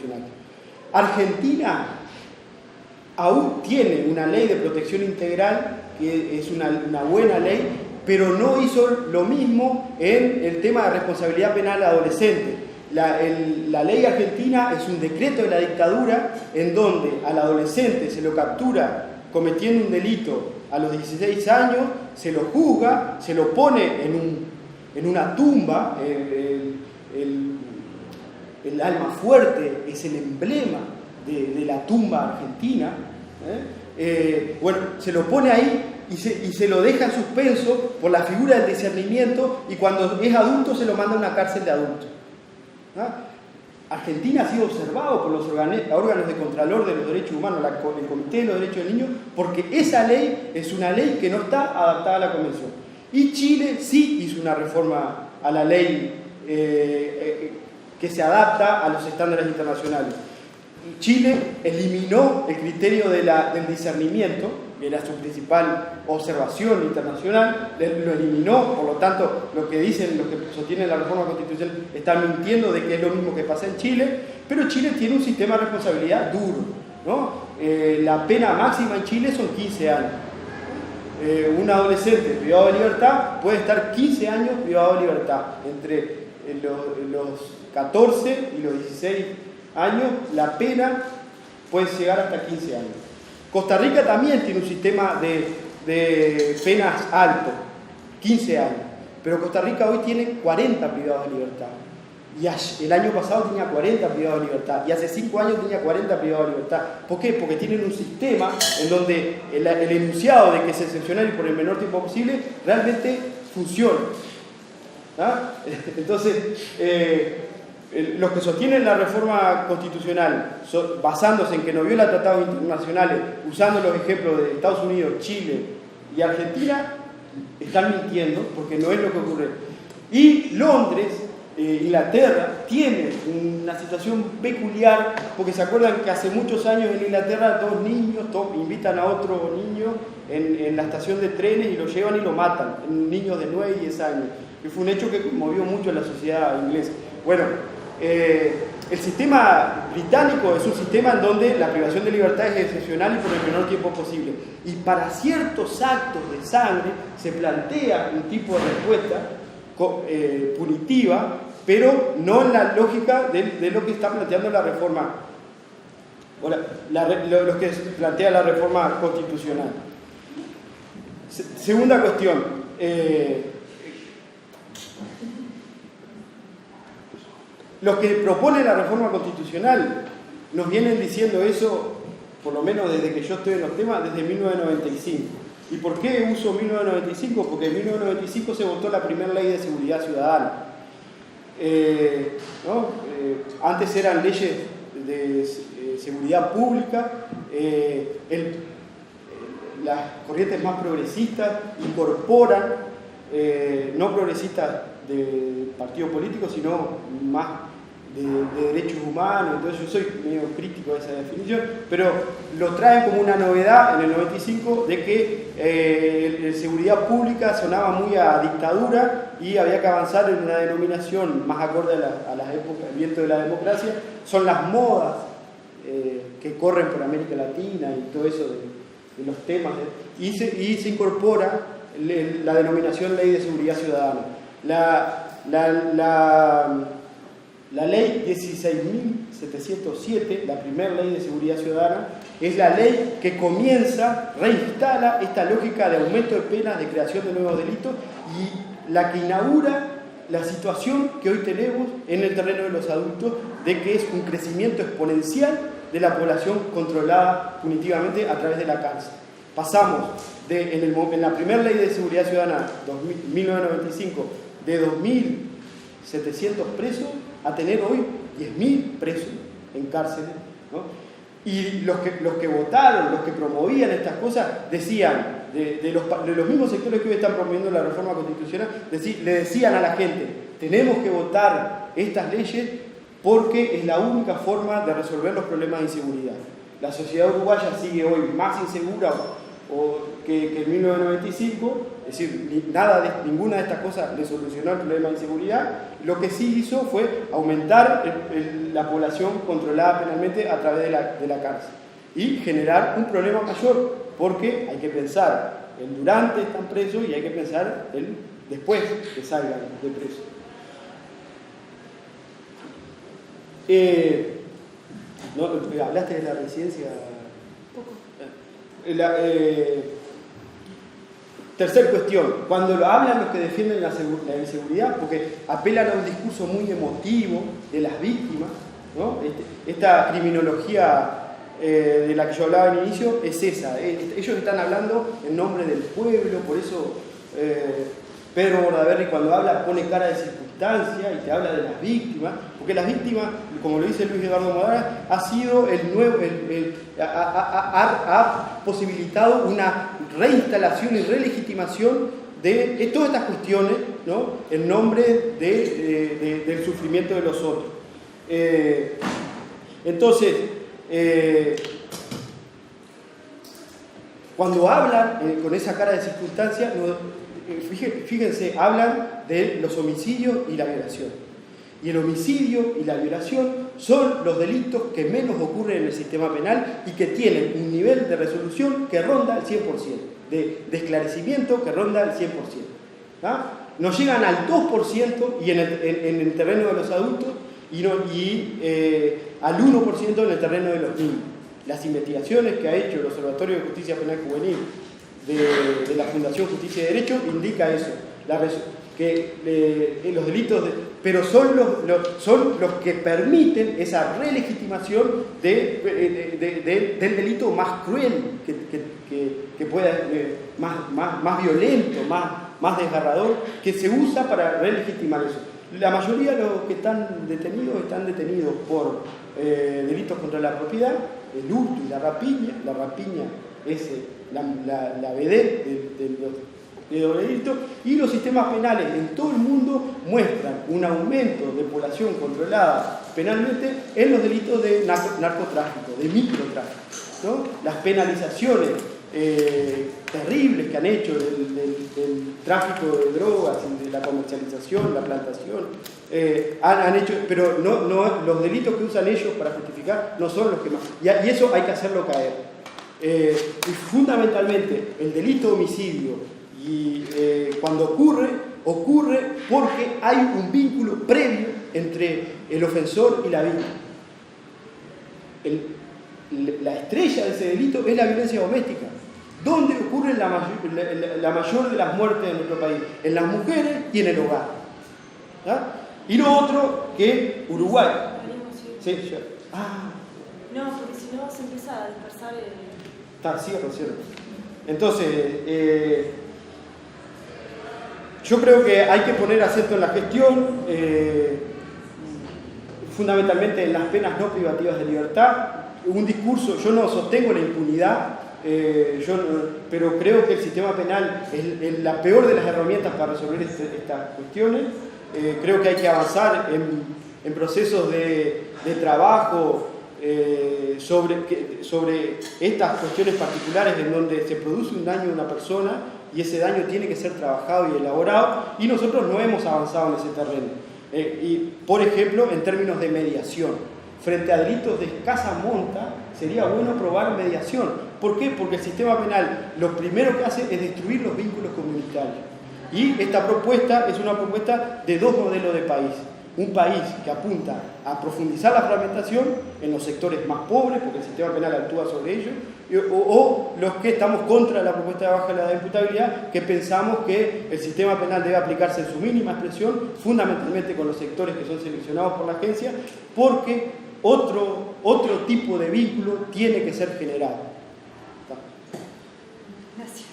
internacional. Argentina aún tiene una ley de protección integral, que es una buena ley, pero no hizo lo mismo en el tema de responsabilidad penal adolescente. La ley argentina es un decreto de la dictadura en donde al adolescente se lo captura cometiendo un delito a los 16 años, se lo juzga, se lo pone en una tumba. El alma fuerte es el emblema de la tumba argentina. Bueno, se lo pone ahí y se lo deja en suspenso por la figura del discernimiento, y cuando es adulto se lo manda a una cárcel de adultos. Argentina ha sido observado por los órganos de Contralor de los Derechos Humanos, el Comité de los Derechos del Niño, porque esa ley es una ley que no está adaptada a la Convención. Y Chile sí hizo una reforma a la ley que se adapta a los estándares internacionales. Chile eliminó el criterio del discernimiento, que era su principal observación internacional, lo eliminó. Por lo tanto, lo que dicen los que sostienen la reforma constitucional están mintiendo de que es lo mismo que pasa en Chile, pero Chile tiene un sistema de responsabilidad duro, ¿no? La pena máxima en Chile son 15 años. Un adolescente privado de libertad puede estar 15 años privado de libertad. Entre los 14 y los 16 años, la pena puede llegar hasta 15 años. Costa Rica también tiene un sistema de penas alto, 15 años, pero Costa Rica hoy tiene 40 privados de libertad. Y el año pasado tenía 40 privados de libertad, y hace 5 años tenía 40 privados de libertad. ¿Por qué? Porque tienen un sistema en donde el enunciado de que es excepcional y por el menor tiempo posible realmente funciona. Entonces, los que sostienen la reforma constitucional basándose en que no viola tratados internacionales, usando los ejemplos de Estados Unidos, Chile y Argentina, están mintiendo, porque no es lo que ocurre. Y Londres, Inglaterra, tiene una situación peculiar, porque se acuerdan que hace muchos años en Inglaterra 2 niños invitan a otro niño en la estación de trenes y lo llevan y lo matan, niños de 9 y 10 años, que fue un hecho que conmovió mucho a la sociedad inglesa. Bueno, el sistema británico es un sistema en donde la privación de libertad es excepcional y por el menor tiempo posible. Y para ciertos actos de sangre se plantea un tipo de respuesta punitiva, pero no en la lógica de lo que está planteando la reforma, lo que plantea la reforma constitucional. Segunda cuestión. Los que proponen la reforma constitucional nos vienen diciendo eso, por lo menos desde que yo estoy en los temas, desde 1995. ¿Y por qué uso 1995? Porque en 1995 se votó la primera ley de seguridad ciudadana. Antes eran leyes de seguridad pública. Las corrientes más progresistas incorporan, no progresistas de partido político, sino más de derechos humanos. Entonces yo soy medio crítico de esa definición, pero lo traen como una novedad en el 95 de que en seguridad pública sonaba muy a dictadura y había que avanzar en una denominación más acorde a las épocas, el viento de la democracia. Son las modas que corren por América Latina y todo eso de los temas, y se incorpora la denominación Ley de Seguridad Ciudadana. La ley 16.707, la primera ley de seguridad ciudadana, es la ley que reinstala esta lógica de aumento de penas, de creación de nuevos delitos, y la que inaugura la situación que hoy tenemos en el terreno de los adultos, de que es un crecimiento exponencial de la población controlada punitivamente a través de la cárcel. Pasamos en la primera ley de seguridad ciudadana 1995 de 2.700 presos a tener hoy 10.000 presos en cárceles, ¿no? Y los que votaron, los que promovían estas cosas, decían, de los mismos sectores que hoy están promoviendo la reforma constitucional, le decían a la gente: tenemos que votar estas leyes porque es la única forma de resolver los problemas de inseguridad. La sociedad uruguaya sigue hoy más insegura que en 1995, Es decir, ninguna de estas cosas le solucionó el problema de inseguridad. Lo que sí hizo fue aumentar la población controlada penalmente a través de la cárcel y generar un problema mayor, porque hay que pensar el durante están presos y hay que pensar el después que salgan de preso. ¿Hablaste de la residencia? Poco. Tercer cuestión, cuando lo hablan los que defienden la inseguridad, porque apelan a un discurso muy emotivo de las víctimas, ¿no? Esta criminología de la que yo hablaba al inicio es esa. Ellos están hablando en nombre del pueblo, por eso Pedro Bordaberry cuando habla pone cara de circunstancia y te habla de las víctimas, porque las víctimas, como lo dice Luis Eduardo Modara, ha sido ha posibilitado una reinstalación y relegitimación de todas estas cuestiones, ¿no? En nombre del sufrimiento de los otros. Entonces, cuando hablan con esa cara de circunstancia, fíjense, hablan de los homicidios y la violación. Y el homicidio y la violación son los delitos que menos ocurren en el sistema penal y que tienen un nivel de resolución que ronda el 100%, de esclarecimiento que ronda el 100%. ¿Ah? No llegan al 2% y en el terreno de los adultos y al 1% en el terreno de los niños. Las investigaciones que ha hecho el Observatorio de Justicia Penal Juvenil de la Fundación Justicia y Derecho indica eso, que los delitos, pero son los que permiten esa relegitimación del delito más cruel, que pueda, más violento, más desgarrador, que se usa para relegitimar eso. La mayoría de los que están detenidos por delitos contra la propiedad, el hurto y la rapiña es la vedette de los delitos, y los sistemas penales en todo el mundo muestran un aumento de población controlada penalmente en los delitos de narcotráfico, de microtráfico, ¿no? Las penalizaciones terribles que han hecho del tráfico de drogas, de la comercialización, la plantación, han hecho, pero no, los delitos que usan ellos para justificar no son los que más, y eso hay que hacerlo caer. Y fundamentalmente el delito de homicidio, cuando ocurre porque hay un vínculo previo entre el ofensor y la víctima. La estrella de ese delito es la violencia doméstica. ¿Dónde ocurre la mayor de las muertes de nuestro país? En las mujeres y en el hogar. ¿Ah? Y lo otro que Uruguay. Sí, no, porque si no se empieza a dispersar cierto. Entonces, yo creo que hay que poner acento en la gestión, fundamentalmente en las penas no privativas de libertad. Un discurso, yo no sostengo la impunidad, pero creo que el sistema penal es la peor de las herramientas para resolver estas cuestiones. Creo que hay que avanzar en procesos de trabajo sobre estas cuestiones particulares en donde se produce un daño a una persona y ese daño tiene que ser trabajado y elaborado, y nosotros no hemos avanzado en ese terreno. Y, por ejemplo, en términos de mediación, frente a delitos de escasa monta, sería bueno probar mediación. ¿Por qué? Porque el sistema penal lo primero que hace es destruir los vínculos comunitarios. Y esta propuesta es una propuesta de dos modelos de país. Un país que apunta a profundizar la fragmentación en los sectores más pobres, porque el sistema penal actúa sobre ellos, o los que estamos contra la propuesta de baja de la imputabilidad, que pensamos que el sistema penal debe aplicarse en su mínima expresión, fundamentalmente con los sectores que son seleccionados por la agencia, porque otro tipo de vínculo tiene que ser generado. Gracias.